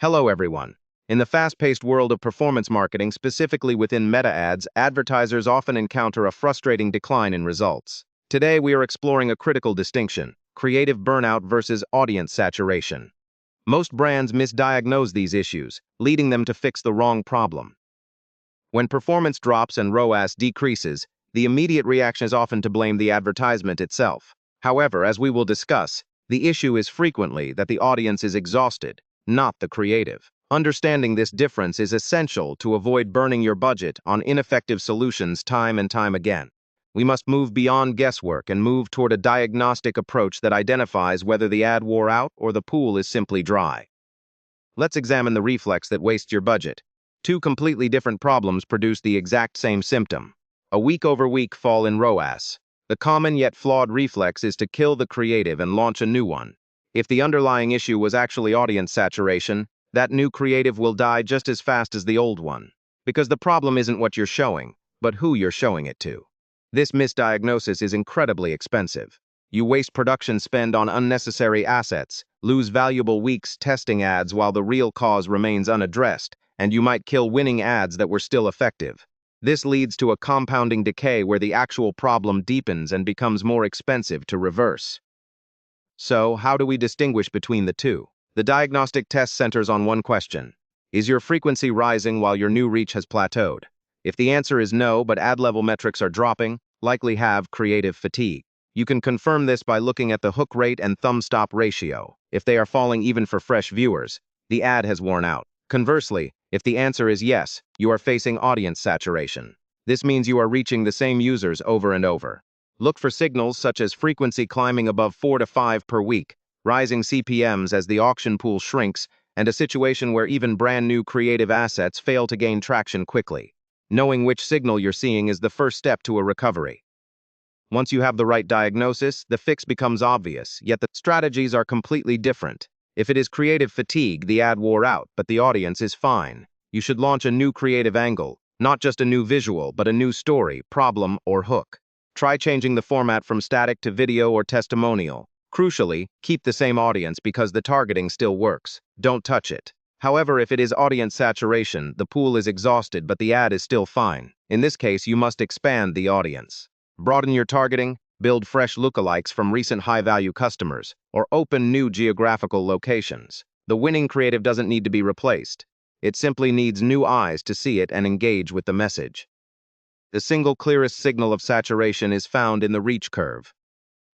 Hello everyone. In the fast-paced world of performance marketing, specifically within meta ads, advertisers often encounter a frustrating decline in results. Today we are exploring a critical distinction: creative burnout versus audience saturation. Most brands misdiagnose these issues, leading them to fix the wrong problem. When performance drops and ROAS decreases, the immediate reaction is often to blame the advertisement itself. However, as we will discuss, the issue is frequently that the audience is exhausted, not the creative. Understanding this difference is essential to avoid burning your budget on ineffective solutions time and time again. We must move beyond guesswork and move toward a diagnostic approach that identifies whether the ad wore out or the pool is simply dry. Let's examine the reflex that wastes your budget. Two completely different problems produce the exact same symptom: a week-over-week fall in ROAS. The common yet flawed reflex is to kill the creative and launch a new one. If the underlying issue was actually audience saturation, that new creative will die just as fast as the old one. Because the problem isn't what you're showing, but who you're showing it to. This misdiagnosis is incredibly expensive. You waste production spend on unnecessary assets, lose valuable weeks testing ads while the real cause remains unaddressed, and you might kill winning ads that were still effective. This leads to a compounding decay where the actual problem deepens and becomes more expensive to reverse. So, how do we distinguish between the two? The diagnostic test centers on one question: is your frequency rising while your new reach has plateaued? If the answer is no, but ad level metrics are dropping, likely have creative fatigue. You can confirm this by looking at the hook rate and thumb stop ratio. If they are falling even for fresh viewers, the ad has worn out. Conversely, if the answer is yes, you are facing audience saturation. This means you are reaching the same users over and over. Look for signals such as frequency climbing above 4 to 5 per week, rising CPMs as the auction pool shrinks, and a situation where even brand new creative assets fail to gain traction quickly. Knowing which signal you're seeing is the first step to a recovery. Once you have the right diagnosis, the fix becomes obvious, yet the strategies are completely different. If it is creative fatigue, the ad wore out, but the audience is fine. You should launch a new creative angle, not just a new visual, but a new story, problem, or hook. Try changing the format from static to video or testimonial. Crucially, keep the same audience because the targeting still works. Don't touch it. However, if it is audience saturation, the pool is exhausted but the ad is still fine. In this case, you must expand the audience. Broaden your targeting, build fresh lookalikes from recent high-value customers, or open new geographical locations. The winning creative doesn't need to be replaced. It simply needs new eyes to see it and engage with the message. The single clearest signal of saturation is found in the reach curve.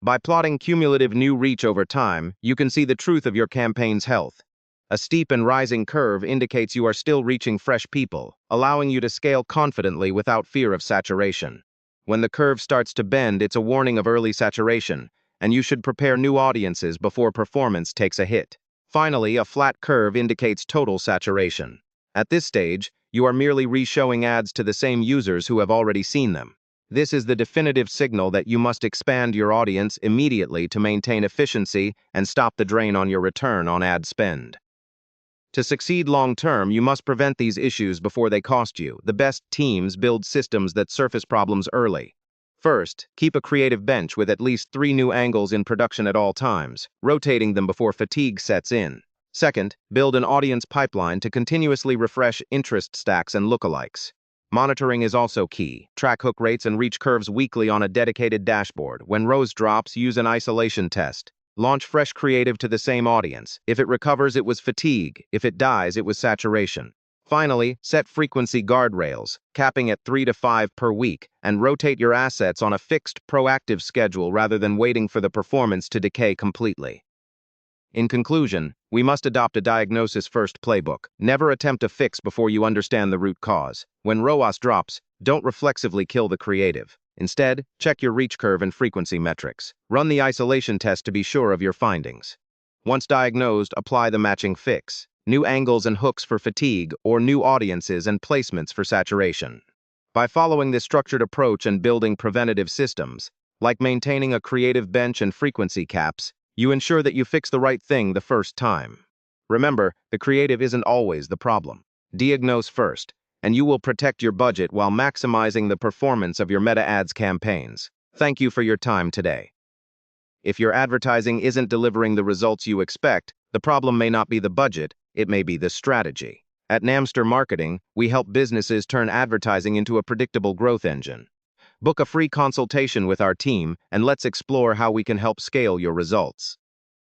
By plotting cumulative new reach over time, you can see the truth of your campaign's health. A steep and rising curve indicates you are still reaching fresh people, allowing you to scale confidently without fear of saturation. When the curve starts to bend, it's a warning of early saturation, and you should prepare new audiences before performance takes a hit. Finally, a flat curve indicates total saturation. At this stage, you are merely re-showing ads to the same users who have already seen them. This is the definitive signal that you must expand your audience immediately to maintain efficiency and stop the drain on your return on ad spend. To succeed long-term, you must prevent these issues before they cost you. The best teams build systems that surface problems early. First, keep a creative bench with at least 3 new angles in production at all times, rotating them before fatigue sets in. Second, build an audience pipeline to continuously refresh interest stacks and lookalikes. Monitoring is also key. Track hook rates and reach curves weekly on a dedicated dashboard. When ROAS drops, use an isolation test. Launch fresh creative to the same audience. If it recovers, it was fatigue. If it dies, it was saturation. Finally, set frequency guardrails, capping at 3 to 5 per week, and rotate your assets on a fixed, proactive schedule rather than waiting for the performance to decay completely. In conclusion, we must adopt a diagnosis-first playbook. Never attempt a fix before you understand the root cause. When ROAS drops, don't reflexively kill the creative. Instead, check your reach curve and frequency metrics. Run the isolation test to be sure of your findings. Once diagnosed, apply the matching fix. New angles and hooks for fatigue, or new audiences and placements for saturation. By following this structured approach and building preventative systems, like maintaining a creative bench and frequency caps, you ensure that you fix the right thing the first time. Remember, the creative isn't always the problem. Diagnose first, and you will protect your budget while maximizing the performance of your meta ads campaigns. Thank you for your time today. If your advertising isn't delivering the results you expect, the problem may not be the budget, it may be the strategy. At Namster Marketing, we help businesses turn advertising into a predictable growth engine. Book a free consultation with our team, and let's explore how we can help scale your results.